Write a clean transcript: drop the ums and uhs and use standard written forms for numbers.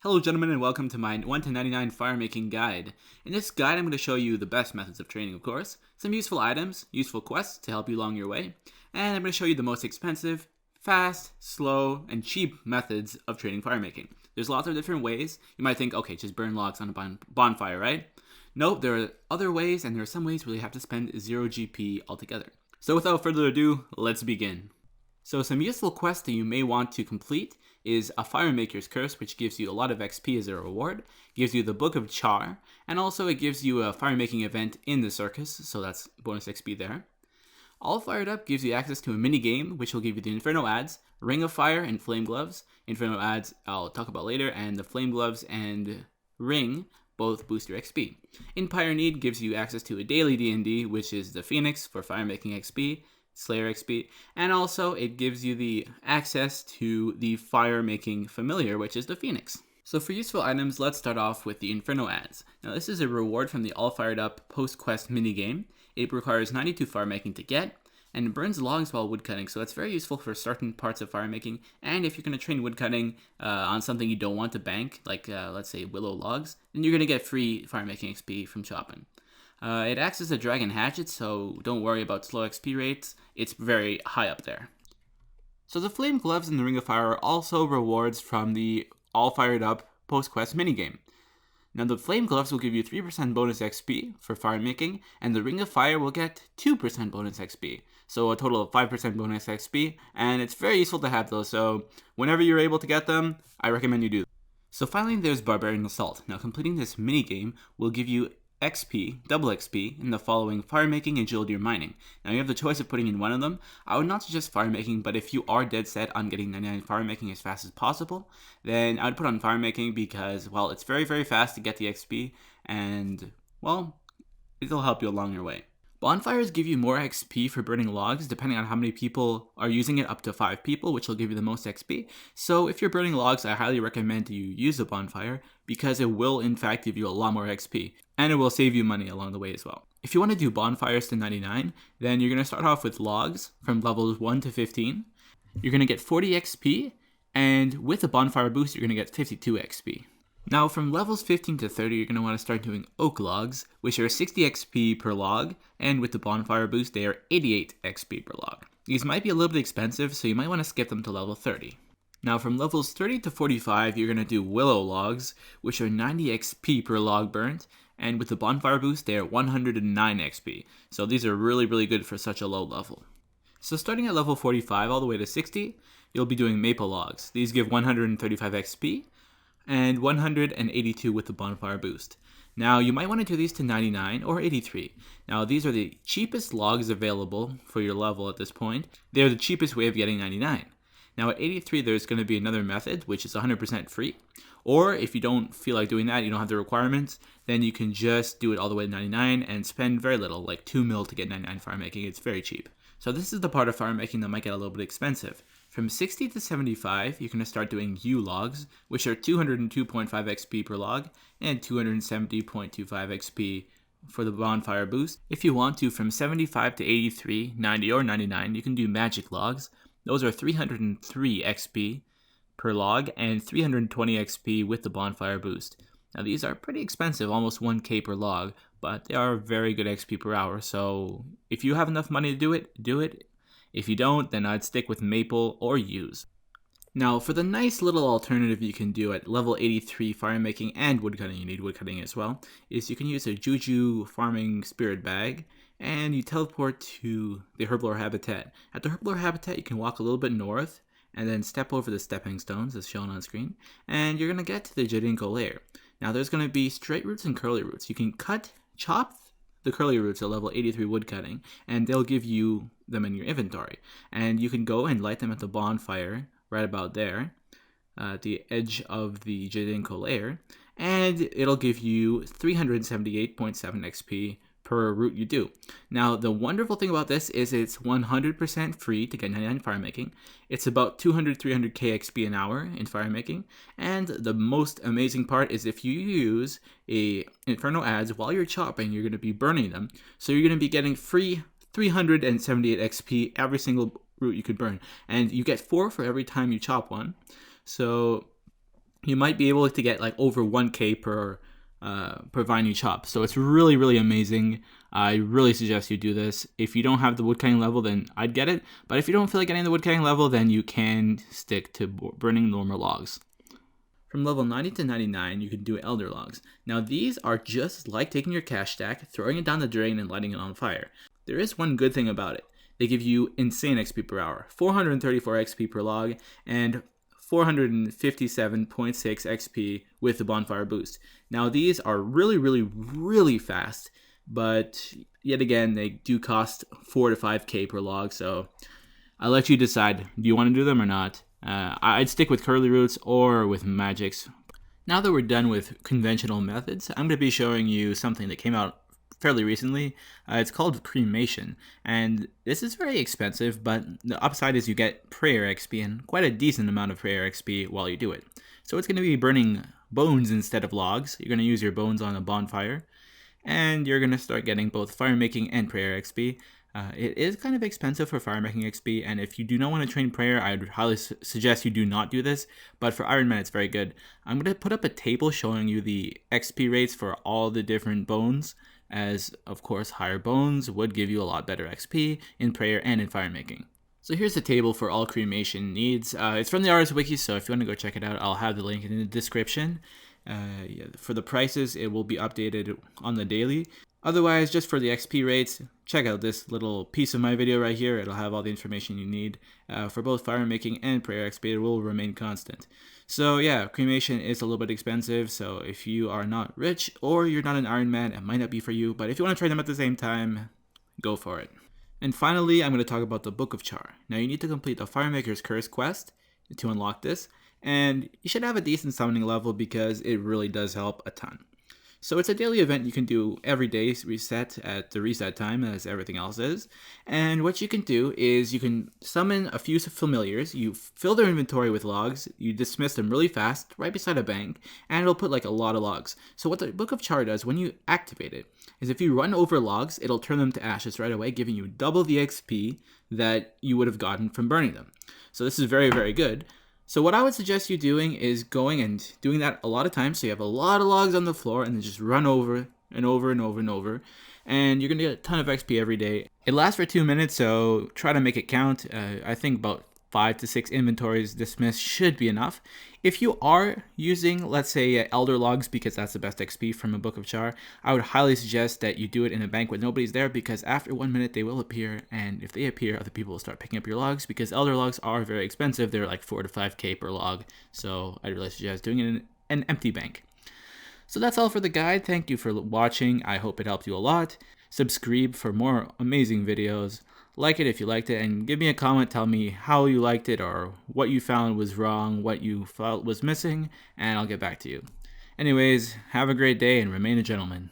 Hello gentlemen and welcome to my 1 to 99 firemaking guide. In this guide I'm going to show you the best methods of training, of course, some useful items, useful quests to help you along your way, and I'm going to show you the most expensive, fast, slow, and cheap methods of training firemaking. There's lots of different ways. You might think, okay, just burn logs on a bonfire, right? Nope, there are other ways, and there are some ways where you have to spend 0 GP altogether. So without further ado, let's begin. So some useful quests that you may want to complete is a Firemaker's Curse, which gives you a lot of XP as a reward, gives you the Book of Char, and also it gives you a firemaking event in the circus, so that's bonus XP there. All Fired Up gives you access to a mini game, which will give you the Inferno ads, Ring of Fire and Flame Gloves. Inferno ads I'll talk about later, and the Flame Gloves and Ring both boost your XP. Empire Need gives you access to a daily D&D, which is the Phoenix for firemaking XP, Slayer XP, and also it gives you the access to the Firemaking Familiar, which is the Phoenix. So for useful items, let's start off with the Inferno ads. Now this is a reward from the All Fired Up post-quest minigame. It requires 92 firemaking to get, and it burns logs while woodcutting, so it's very useful for certain parts of firemaking, and if you're going to train woodcutting on something you don't want to bank, like let's say willow logs, then you're going to get free firemaking XP from chopping. It acts as a dragon hatchet, so don't worry about slow XP rates, it's very high up there. So the Flame Gloves and the Ring of Fire are also rewards from the All Fired Up post-quest minigame. Now the Flame Gloves will give you 3% bonus XP for firemaking, and the Ring of Fire will get 2% bonus XP, so a total of 5% bonus XP, and it's very useful to have those, so whenever you're able to get them, I recommend you do. So finally there's Barbarian Assault. Now completing this minigame will give you XP, double XP, in the following: firemaking, agility, or mining. Now you have the choice of putting in one of them. I would not suggest firemaking, but if you are dead set on getting 99 firemaking as fast as possible, then I would put on firemaking because, well, it's very, very fast to get the XP, and, well, it'll help you along your way. Bonfires give you more XP for burning logs depending on how many people are using it, up to 5 people, which will give you the most XP. So if you're burning logs, I highly recommend you use a bonfire because it will in fact give you a lot more XP, and it will save you money along the way as well. If you want to do bonfires to 99, then you're going to start off with logs from levels 1 to 15. You're going to get 40 XP, and with a bonfire boost, you're going to get 52 XP. Now from levels 15 to 30, you're going to want to start doing oak logs, which are 60 XP per log, and with the bonfire boost, they are 88 XP per log. These might be a little bit expensive, so you might want to skip them to level 30. Now from levels 30 to 45, you're going to do willow logs, which are 90 XP per log burnt, and with the bonfire boost, they are 109 XP. So these are really, really good for such a low level. So starting at level 45 all the way to 60, you'll be doing maple logs. These give 135 XP, and 182 with the bonfire boost. Now you might want to do these to 99 or 83. Now these are the cheapest logs available for your level at this point. They are the cheapest way of getting 99. Now at 83 there's going to be another method which is 100% free. Or if you don't feel like doing that, you don't have the requirements, then you can just do it all the way to 99 and spend very little, like 2 mil to get 99 firemaking. It's very cheap. So this is the part of firemaking that might get a little bit expensive. From 60 to 75, you're going to start doing U logs, which are 202.5 XP per log and 270.25 XP for the bonfire boost. If you want to, from 75 to 83, 90, or 99, you can do magic logs. Those are 303 XP per log and 320 XP with the bonfire boost. Now these are pretty expensive, almost 1k per log, but they are very good XP per hour, so if you have enough money to do it, do it. If you don't, then I'd stick with maple or use. Now for the nice little alternative you can do at level 83 firemaking and woodcutting, you need woodcutting as well, is you can use a Juju farming spirit bag and you teleport to the herblore habitat. At the herblore habitat you can walk a little bit north and then step over the stepping stones as shown on screen, and you're going to get to the Jadinko lair. Now there's going to be straight roots and curly roots. You can chop the curly roots at level 83 woodcutting, and they'll give you them in your inventory. And you can go and light them at the bonfire right about there, at the edge of the Jadinko lair, and it'll give you 378.7 XP per route you do. Now the wonderful thing about this is it's 100% free to get 99 firemaking. It's about 200-300k XP an hour in firemaking, and the most amazing part is if you use a Inferno ads while you're chopping, you're going to be burning them, so you're going to be getting free 378 XP every single route you could burn, and you get 4 for every time you chop one. So you might be able to get like over 1K per vine you chop. So it's really, really amazing. I really suggest you do this. If you don't have the woodcutting level, then I'd get it. But if you don't feel like getting the woodcutting level, then you can stick to burning normal logs. From level 90 to 99, you can do elder logs. Now these are just like taking your cash stack, throwing it down the drain, and lighting it on fire. There is one good thing about it. They give you insane XP per hour, 434 XP per log, and 457.6 XP with the bonfire boost. Now these are really, really, really fast, but yet again, they do cost 4 to 5K per log, so I'll let you decide. Do you want to do them or not? I'd stick with curly roots or with magics. Now that we're done with conventional methods, I'm going to be showing you something that came out fairly recently. It's called Cremation, and this is very expensive, but the upside is you get prayer XP and quite a decent amount of prayer XP while you do it. So it's going to be burning bones instead of logs. You're going to use your bones on a bonfire, and you're going to start getting both firemaking and prayer XP. It is kind of expensive for firemaking XP, and if you do not want to train prayer, I would highly suggest you do not do this, but for Iron Man it's very good. I'm going to put up a table showing you the XP rates for all the different bones, as of course higher bones would give you a lot better XP in prayer and in firemaking. So here's the table for all cremation needs. It's from the OSRS Wiki, so if you want to go check it out, I'll have the link in the description. For the prices, it will be updated on the daily. Otherwise, just for the XP rates, check out this little piece of my video right here. It'll have all the information you need. For both firemaking and prayer XP, it will remain constant. So yeah, cremation is a little bit expensive, so if you are not rich or you're not an Iron Man, it might not be for you, but if you want to try them at the same time, go for it. And finally, I'm going to talk about the Book of Char. Now you need to complete the Firemaker's Curse quest to unlock this, and you should have a decent summoning level because it really does help a ton. So it's a daily event you can do every day, reset at the reset time as everything else is. And what you can do is you can summon a few familiars, you fill their inventory with logs, you dismiss them really fast right beside a bank, and it'll put like a lot of logs. So what the Book of Char does when you activate it is if you run over logs, it'll turn them to ashes right away, giving you double the XP that you would have gotten from burning them. So this is very, very good. So what I would suggest you doing is going and doing that a lot of times, so you have a lot of logs on the floor and then just run over and over and over and over, and you're going to get a ton of XP every day. It lasts for 2 minutes, so try to make it count. I think about 5 to 6 inventories dismissed should be enough. If you are using, let's say, elder logs because that's the best XP from a Book of Char, I would highly suggest that you do it in a bank when nobody's there, because after 1 minute they will appear, and if they appear, other people will start picking up your logs because elder logs are very expensive. They're like 4 to 5K per log, so I'd really suggest doing it in an empty bank. So that's all for the guide. Thank you for watching. I hope it helped you a lot. Subscribe for more amazing videos. Like it if you liked it, and give me a comment, tell me how you liked it or what you found was wrong, what you felt was missing, and I'll get back to you. Anyways, have a great day and remain a gentleman.